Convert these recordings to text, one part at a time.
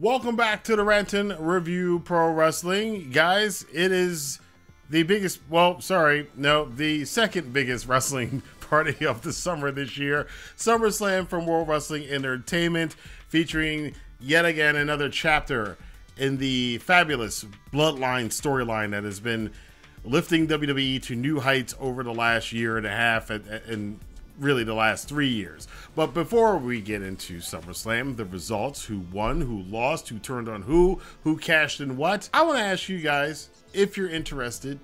Welcome back to the Rantin Review Pro Wrestling. Guys, it is the biggest, the second biggest wrestling party of the summer this year. SummerSlam from World Wrestling Entertainment, featuring yet again another chapter in the fabulous Bloodline storyline that has been lifting WWE to new heights over the last year and a half and really the last 3 years. But before we get into SummerSlam, the results, who won, who lost, who turned on who cashed in what, I want to ask you guys, if you're interested,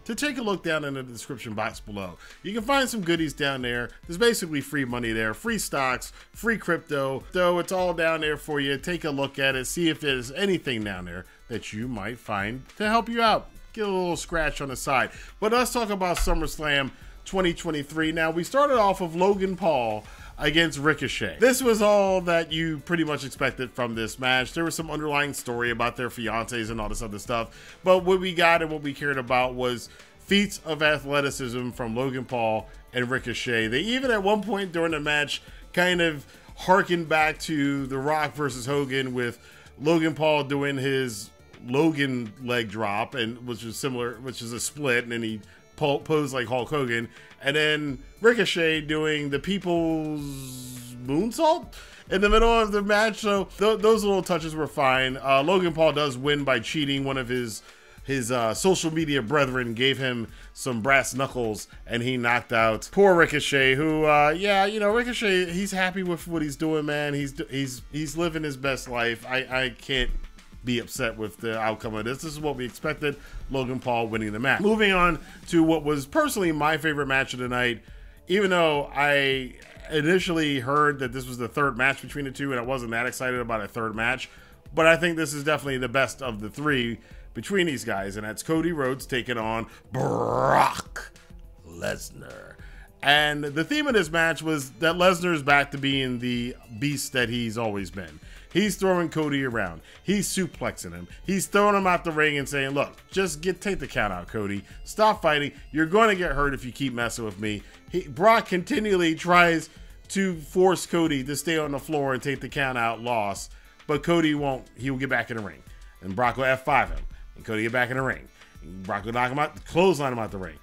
to take a look down in the description box below. You can find some goodies down there. There's basically free money there, free stocks, free crypto. So it's all down there for you. Take a look at it, see if there's anything down there that you might find to help you out. Get a little scratch on the side. But let's talk about SummerSlam 2023. Now, we started off with Logan Paul against Ricochet. This was all that you pretty much expected from this match. There was some underlying story about their fiancés and all this other stuff, but what we got and what we cared about was feats of athleticism from Logan Paul and Ricochet. They even at one point during the match kind of harkened back to The Rock versus Hogan, with Logan Paul doing his Logan leg drop, and which is a split, and then he posed like Hulk Hogan, and then Ricochet doing the people's moonsault in the middle of the match. So those little touches were fine. Logan Paul does win by cheating. One of his social media brethren gave him some brass knuckles, and he knocked out poor Ricochet, who, Ricochet, he's happy with what he's doing, man. He's living his best life. I can't be upset with the outcome of this. This is what we expected, Logan Paul winning the match. Moving on to what was personally my favorite match of the night, even though I initially heard that this was the third match between the two and I wasn't that excited about a third match, but I think this is definitely the best of the three between these guys, and that's Cody Rhodes taking on Brock Lesnar. And the theme of this match was that Lesnar is back to being the beast that he's always been. He's throwing Cody around. He's suplexing him. He's throwing him out the ring and saying, look, just take the count out, Cody. Stop fighting. You're going to get hurt if you keep messing with me. Brock continually tries to force Cody to stay on the floor and take the count out loss, but Cody won't. He will get back in the ring, and Brock will F5 him, and Cody get back in the ring. And Brock will knock him out, clothesline him out the ring.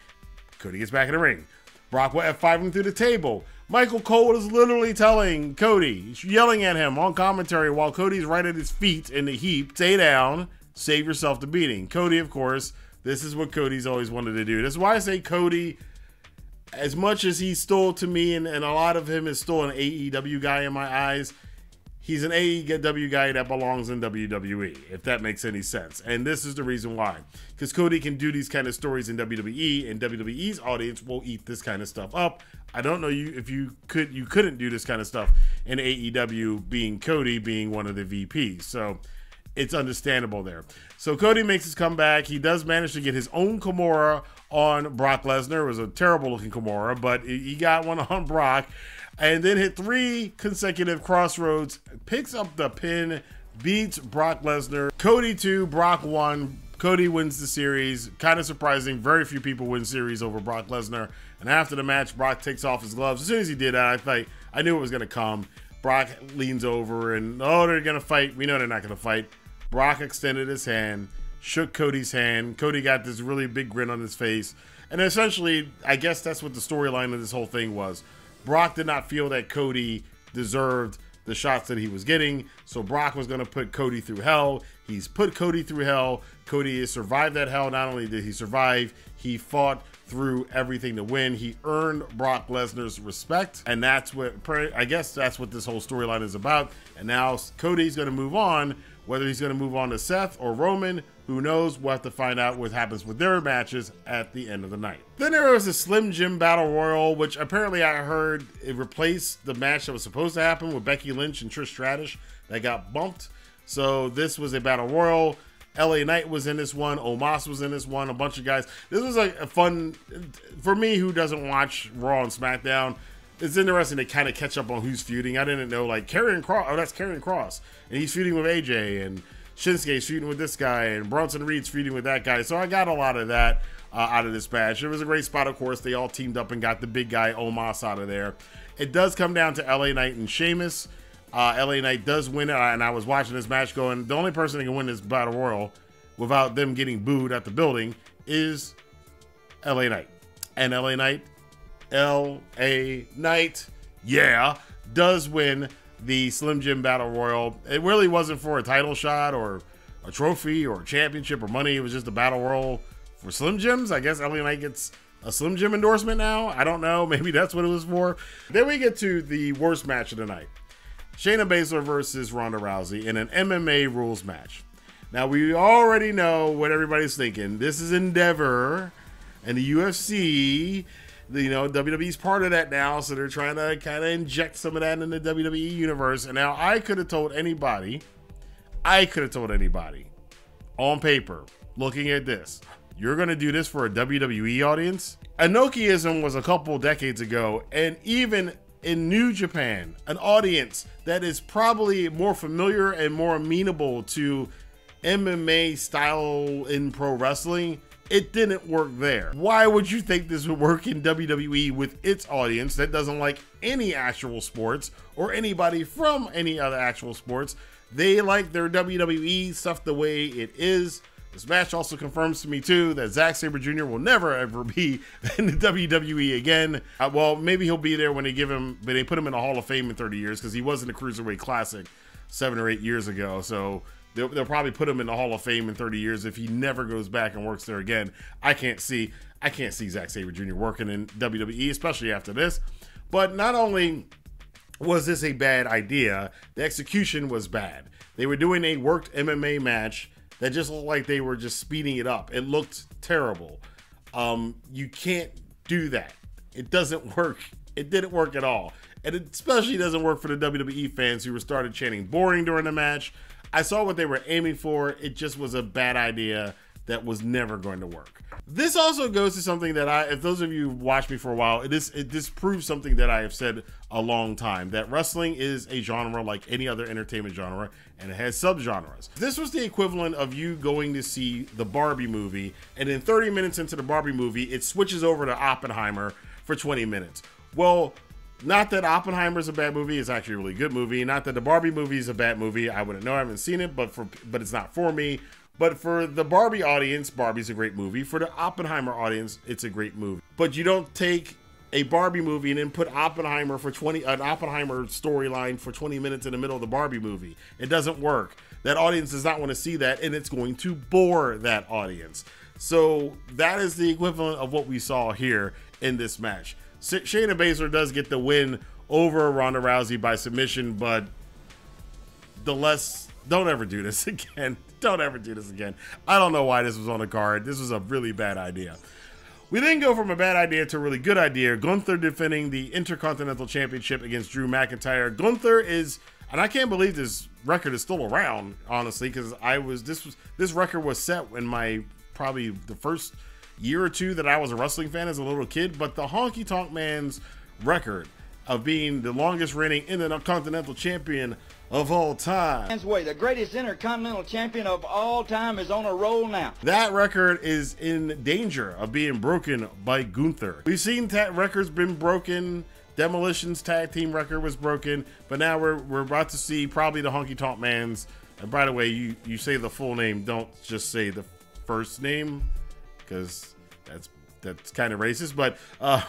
Cody gets back in the ring. Brock will F5 him through the table. Michael Cole is literally telling Cody, yelling at him on commentary while Cody's right at his feet in the heap, stay down, save yourself the beating. Cody, of course, this is what Cody's always wanted to do. That's why I say Cody, as much as he stole to me, and a lot of him is still an AEW guy in my eyes, he's an AEW guy that belongs in WWE, if that makes any sense. And this is the reason why. Because Cody can do these kind of stories in WWE, and WWE's audience will eat this kind of stuff up. I don't know if you couldn't do this kind of stuff in AEW, being Cody being one of the VPs. So it's understandable there. So Cody makes his comeback. He does manage to get his own Kimura on Brock Lesnar. It was a terrible looking Kimura, but he got one on Brock. And then hit 3 consecutive crossroads, picks up the pin, beats Brock Lesnar. Cody 2, Brock 1. Cody wins the series. Kind of surprising. Very few people win series over Brock Lesnar. And after the match, Brock takes off his gloves. As soon as he did that, I knew it was going to come. Brock leans over and, oh, they're going to fight. We know they're not going to fight. Brock extended his hand, shook Cody's hand. Cody got this really big grin on his face. And essentially, I guess that's what the storyline of this whole thing was. Brock did not feel that Cody deserved the shots that he was getting, so Brock was going to put Cody through hell. He's put Cody through hell. Cody has survived that hell. Not only did he survive, he fought through everything to win. He earned Brock Lesnar's respect, and that's what, I guess that's what this whole storyline is about. And now Cody's going to move on. Whether he's going to move on to Seth or Roman, who knows? We'll have to find out what happens with their matches at the end of the night. Then there was a Slim Jim Battle Royal, which apparently I heard it replaced the match that was supposed to happen with Becky Lynch and Trish Stratus that got bumped. So this was a Battle Royal. LA Knight was in this one. Omos was in this one. A bunch of guys. This was a fun, for me who doesn't watch Raw and SmackDown, it's interesting to kind of catch up on who's feuding. I didn't know, like, Karrion Kross. Oh, that's Karrion Kross. And he's feuding with AJ, and Shinsuke's feuding with this guy, and Bronson Reed's feuding with that guy. So I got a lot of that out of this match. It was a great spot, of course. They all teamed up and got the big guy, Omos, out of there. It does come down to LA Knight and Sheamus LA Knight does win it, and I was watching this match going, the only person that can win this Battle Royal without them getting booed at the building is LA Knight. And LA Knight, yeah, does win the Slim Jim Battle Royal. It really wasn't for a title shot or a trophy or a championship or money. It was just a Battle Royal for Slim Jims. I guess LA Knight gets a Slim Jim endorsement now. I don't know. Maybe that's what it was for. Then we get to the worst match of the night. Shayna Baszler versus Ronda Rousey in an MMA rules match. Now, we already know what everybody's thinking. This is Endeavor and the UFC. You know, WWE's part of that now, so they're trying to kind of inject some of that in the WWE universe. And now I could have told anybody on paper, looking at this, you're going to do this for a WWE audience? Enochiism was a couple decades ago, and even in New Japan, an audience that is probably more familiar and more amenable to MMA style in pro wrestling, it didn't work there. Why would you think this would work in WWE with its audience that doesn't like any actual sports or anybody from any other actual sports? They like their WWE stuff the way it is. This match also confirms to me too that Zack Sabre Jr. will never ever be in the WWE again. Well, maybe he'll be there when they put him in the Hall of Fame in 30 years, because he was in the Cruiserweight Classic 7 or 8 years ago. So they'll probably put him in the Hall of Fame in 30 years if he never goes back and works there again. I can't see Zack Sabre Jr. working in WWE, especially after this. But not only was this a bad idea, the execution was bad. They were doing a worked MMA match that just looked like they were just speeding it up. It looked terrible. You can't do that. It doesn't work. It didn't work at all. And it especially doesn't work for the WWE fans who were started chanting boring during the match. I saw what they were aiming for. It just was a bad idea that was never going to work. This also goes to something that if those of you who watched me for a while, it disproves something that I have said a long time, that wrestling is a genre like any other entertainment genre, and it has subgenres. This was the equivalent of you going to see the Barbie movie, and then 30 minutes into the Barbie movie, it switches over to Oppenheimer for 20 minutes. Well, not that Oppenheimer's a bad movie, it's actually a really good movie. Not that the Barbie movie is a bad movie, I wouldn't know, I haven't seen it, but it's not for me. But for the Barbie audience, Barbie's a great movie. For the Oppenheimer audience, it's a great movie. But you don't take a Barbie movie and then put an Oppenheimer storyline for 20 minutes in the middle of the Barbie movie. It doesn't work. That audience does not want to see that, and it's going to bore that audience. So that is the equivalent of what we saw here in this match. Shayna Baszler does get the win over Ronda Rousey by submission, but don't ever do this again. Don't ever do this again. I don't know why this was on the card. This was a really bad idea. We then go from a bad idea to a really good idea. Gunther defending the Intercontinental Championship against Drew McIntyre. Gunther is, and I can't believe this record is still around, honestly, because this record was set in probably the first year or two that I was a wrestling fan as a little kid. But the Honky Tonk Man's record of being the longest reigning Intercontinental Champion of all time. The greatest Intercontinental Champion of all time is on a roll now. That record is in danger of being broken by Gunther. We've seen records been broken. Demolition's tag team record was broken, but now we're about to see probably the Honky Tonk Man's. And by the way, you say the full name, don't just say the first name, because that's kind of racist. But the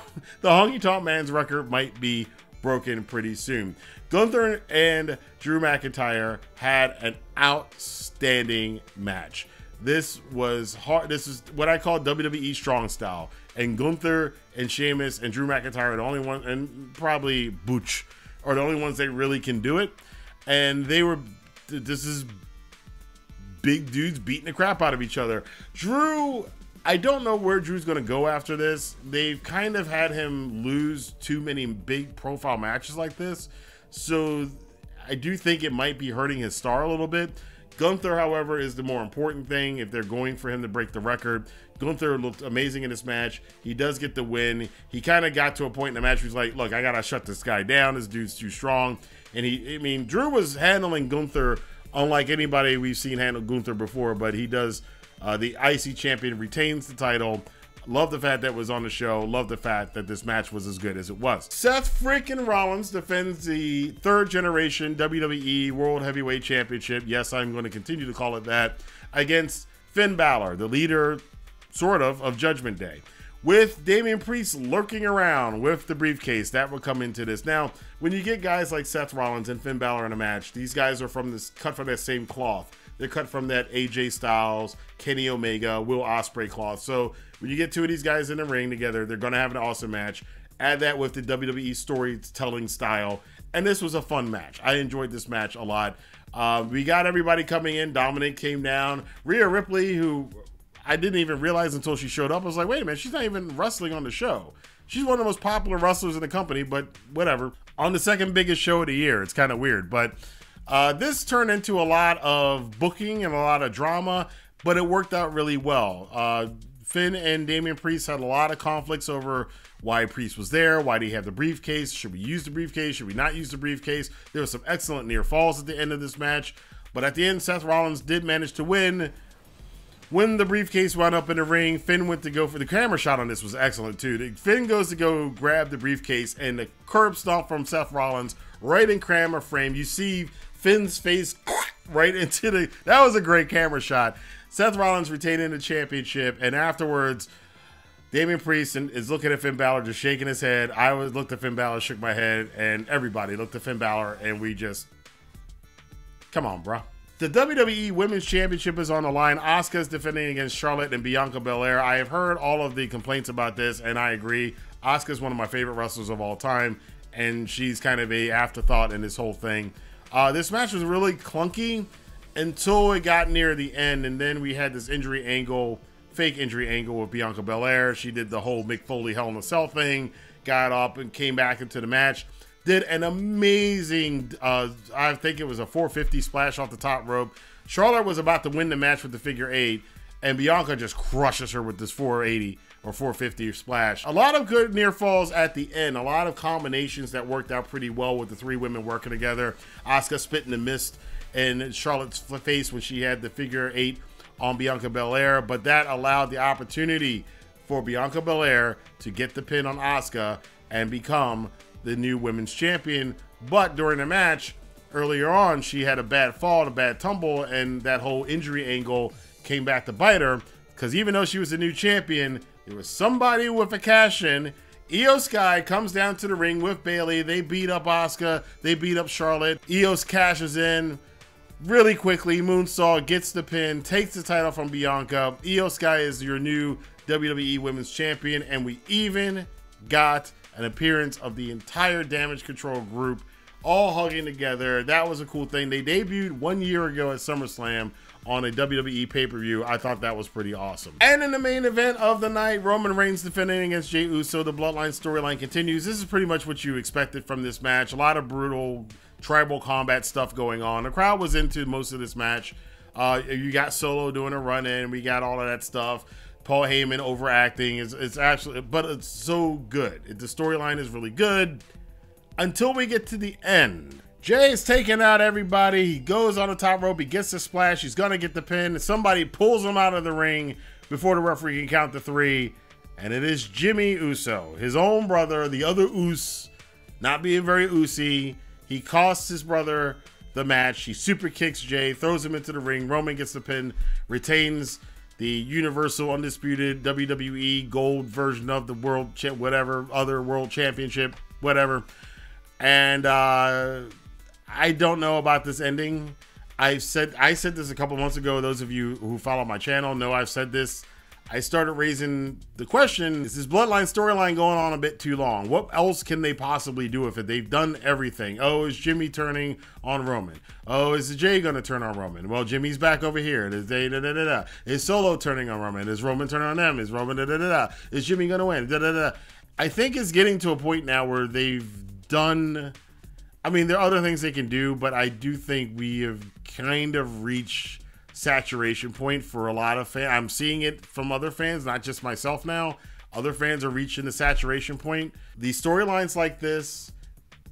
Honky Tonk Man's record might be broken pretty soon. Gunther and Drew McIntyre had an outstanding match. This was hard. This is what I call WWE strong style. And Gunther and Sheamus and Drew McIntyre are the only one, and probably Butch are the only ones that really can do it. And this is big dudes beating the crap out of each other. Drew, I don't know where Drew's going to go after this. They've kind of had him lose too many big profile matches like this. So I do think it might be hurting his star a little bit. Gunther, however, is the more important thing if they're going for him to break the record. Gunther looked amazing in this match. He does get the win. He kind of got to a point in the match where he's like, look, I got to shut this guy down. This dude's too strong. And Drew was handling Gunther unlike anybody we've seen handle Gunther before, but he does. The IC champion retains the title. Love the fact that it was on the show. Love the fact that this match was as good as it was. Seth freaking Rollins defends the third generation WWE World Heavyweight Championship. Yes, I'm going to continue to call it that, against Finn Balor, the leader, sort of Judgment Day, with Damien Priest lurking around with the briefcase. That will come into this. Now, when you get guys like Seth Rollins and Finn Balor in a match, these guys are cut from that same cloth. They're cut from that AJ Styles, Kenny Omega, Will Ospreay cloth. So when you get two of these guys in the ring together, they're going to have an awesome match. Add that with the WWE storytelling style, and this was a fun match. I enjoyed this match a lot. We got everybody coming in. Dominic came down. Rhea Ripley, who I didn't even realize until she showed up. I was like, wait a minute, she's not even wrestling on the show. She's one of the most popular wrestlers in the company, but whatever. On the second biggest show of the year. It's kind of weird, but this turned into a lot of booking and a lot of drama, but it worked out really well. Finn and Damien Priest had a lot of conflicts over why Priest was there. Why did he have the briefcase? Should we use the briefcase? Should we not use the briefcase? There was some excellent near falls at the end of this match, but at the end, Seth Rollins did manage to win. When the briefcase wound up in the ring, Finn went to go for the camera shot on this was excellent too. Finn goes to go grab the briefcase, and the curb stomp from Seth Rollins right in camera frame. You see Finn's face right into the... That was a great camera shot. Seth Rollins retaining the championship, and afterwards, Damien Priest is looking at Finn Balor, just shaking his head. I looked at Finn Balor, shook my head, and everybody looked at Finn Balor, and we just... Come on, bro. The WWE Women's Championship is on the line. Asuka's defending against Charlotte and Bianca Belair. I have heard all of the complaints about this, and I agree. Asuka's one of my favorite wrestlers of all time, and she's kind of an afterthought in this whole thing. This match was really clunky until it got near the end, and then we had this injury angle, fake injury angle with Bianca Belair. She did the whole Mick Foley Hell in a Cell thing, got up and came back into the match. Did an amazing, I think it was a 450 splash off the top rope. Charlotte was about to win the match with the figure 8, and Bianca just crushes her with this 480 or 450 splash. A lot of good near falls at the end. A lot of combinations that worked out pretty well with the three women working together. Asuka spitting the mist in Charlotte's face when she had the figure 8 on Bianca Belair, but that allowed the opportunity for Bianca Belair to get the pin on Asuka and become the new women's champion. But during the match earlier on, she had a bad fall and a bad tumble, and that whole injury angle came back to bite her, because even though she was the new champion, there was somebody with a cash in. Io Sky comes down to the ring with Bayley. They beat up Asuka, they beat up Charlotte. Io cashes in really quickly. Moonsault, gets the pin, takes the title from Bianca. Io Sky is your new WWE Women's Champion, and we even got an appearance of the entire Damage Control group all hugging together. That was a cool thing. They debuted 1 year ago at SummerSlam on a WWE pay-per-view. I thought that was pretty awesome. And in the main event of the night, Roman Reigns defending against Jey Uso. The Bloodline storyline continues. This is pretty much what you expected from this match. A lot of brutal tribal combat stuff going on. The crowd was into most of this match. You got Solo doing a run-in. We got all of that stuff. Paul Heyman overacting. It's actually, but it's so good. The storyline is really good until we get to the end. Jay is taking out everybody. He goes on the top rope. He gets the splash. He's going to get the pin. Somebody pulls him out of the ring before the referee can count to 3. And it is Jimmy Uso, his own brother, the other Us, not being very Usy. He costs his brother the match. He super kicks Jay, throws him into the ring. Roman gets the pin, retains the Universal Undisputed WWE Gold version of the World whatever, other World Championship, whatever. And I don't know about this ending. I said this a couple months ago. Those of you who follow my channel know I've said this. I started raising the question, is this Bloodline storyline going on a bit too long? What else can they possibly do with it? They've done everything. Oh, is Jimmy turning on Roman? Oh, is Jay going to turn on Roman? Well, Jimmy's back over here. Is Solo turning on Roman? Is Roman turning on them? Is Roman Is Jimmy going to win? I think it's getting to a point now where they've done... I mean, there are other things they can do, but I do think we have kind of reached saturation point for a lot of fans. I'm seeing it from other fans, not just myself now. Other fans are reaching the saturation point. These storylines like this,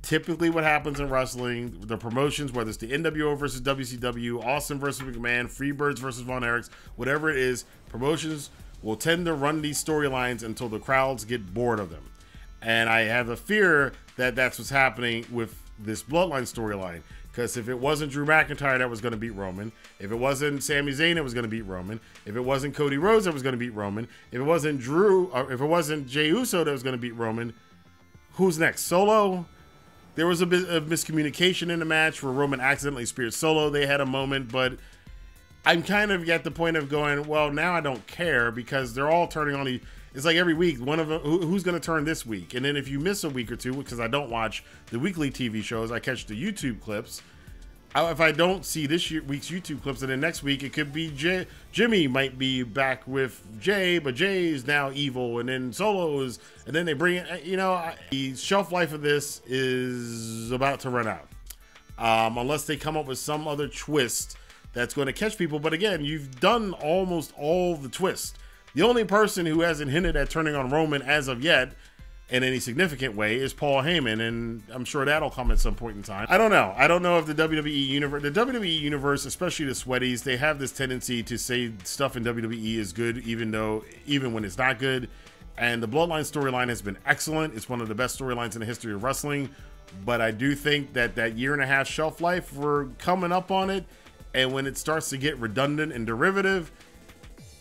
typically what happens in wrestling, the promotions, whether it's the NWO versus WCW, Austin versus McMahon, Freebirds versus Von Erichs, whatever it is, promotions will tend to run these storylines until the crowds get bored of them. And I have a fear that that's what's happening with this Bloodline storyline. Because if it wasn't Drew McIntyre that was going to beat Roman, if it wasn't Sami Zayn that was going to beat Roman, if it wasn't Cody Rhodes that was going to beat Roman, if it wasn't if it wasn't Jey Uso that was going to beat Roman, who's next? Solo? There was a bit of miscommunication in the match where Roman accidentally speared Solo. They had a moment, but I'm kind of at the point of going, well, now I don't care because they're all turning on. It's like every week, one of them, who's going to turn this week? And then if you miss a week or two, because I don't watch the weekly TV shows, I catch the YouTube clips. If I don't see this week's YouTube clips, and then next week it could be Jimmy might be back with Jay, but Jay is now evil, and then Solo is, and then they bring it. You know, the shelf life of this is about to run out, unless they come up with some other twist that's going to catch people. But again, you've done almost all the twists. The only person who hasn't hinted at turning on Roman as of yet in any significant way is Paul Heyman, and I'm sure that'll come at some point in time. I don't know. I don't know if the WWE universe, especially the sweaties, they have this tendency to say stuff in WWE is good even when it's not good. And the Bloodline storyline has been excellent. It's one of the best storylines in the history of wrestling. But I do think that that year-and-a-half shelf life, we're coming up on it. And when it starts to get redundant and derivative,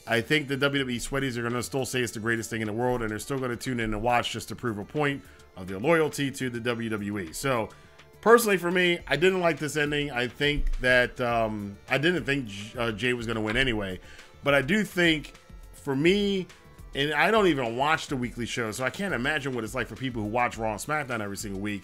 I think the WWE sweaties are going to still say it's the greatest thing in the world, and they're still going to tune in and watch just to prove a point of their loyalty to the WWE. So, personally for me, I didn't like this ending. I think that I didn't think Jay was going to win anyway, but I do think for me, and I don't even watch the weekly show, so I can't imagine what it's like for people who watch Raw and SmackDown every single week.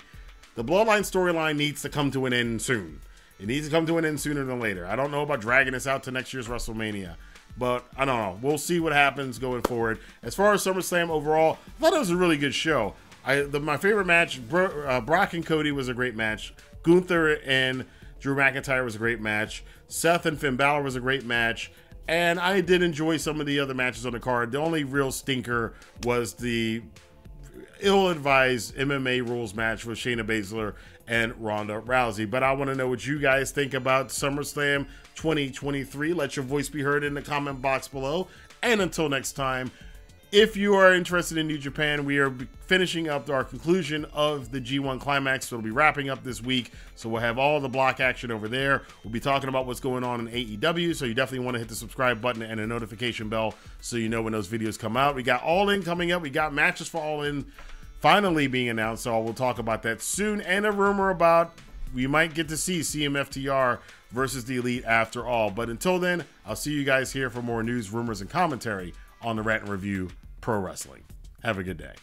The Bloodline storyline needs to come to an end soon. It needs to come to an end sooner than later. I don't know about dragging this out to next year's WrestleMania. But I don't know. We'll see what happens going forward. As far as SummerSlam overall, I thought it was a really good show. My favorite match, Brock and Cody was a great match. Gunther and Drew McIntyre was a great match. Seth and Finn Balor was a great match. And I did enjoy some of the other matches on the card. The only real stinker was the ill-advised MMA rules match with Shayna Baszler and Ronda Rousey. But I want to know what you guys think about SummerSlam 2023. Let your voice be heard in the comment box below. And until next time, if you are interested in New Japan, we are finishing up our conclusion of the G1 Climax. So it'll be wrapping up this week. So we'll have all the block action over there. We'll be talking about what's going on in AEW. So you definitely want to hit the subscribe button and a notification bell so you know when those videos come out. We got All In coming up. We got matches for All In finally being announced. So we'll talk about that soon. And a rumor about we might get to see CMFTR versus the Elite after all. But until then, I'll see you guys here for more news, rumors, and commentary on the Rantin Review Pro Wrestling. Have a good day.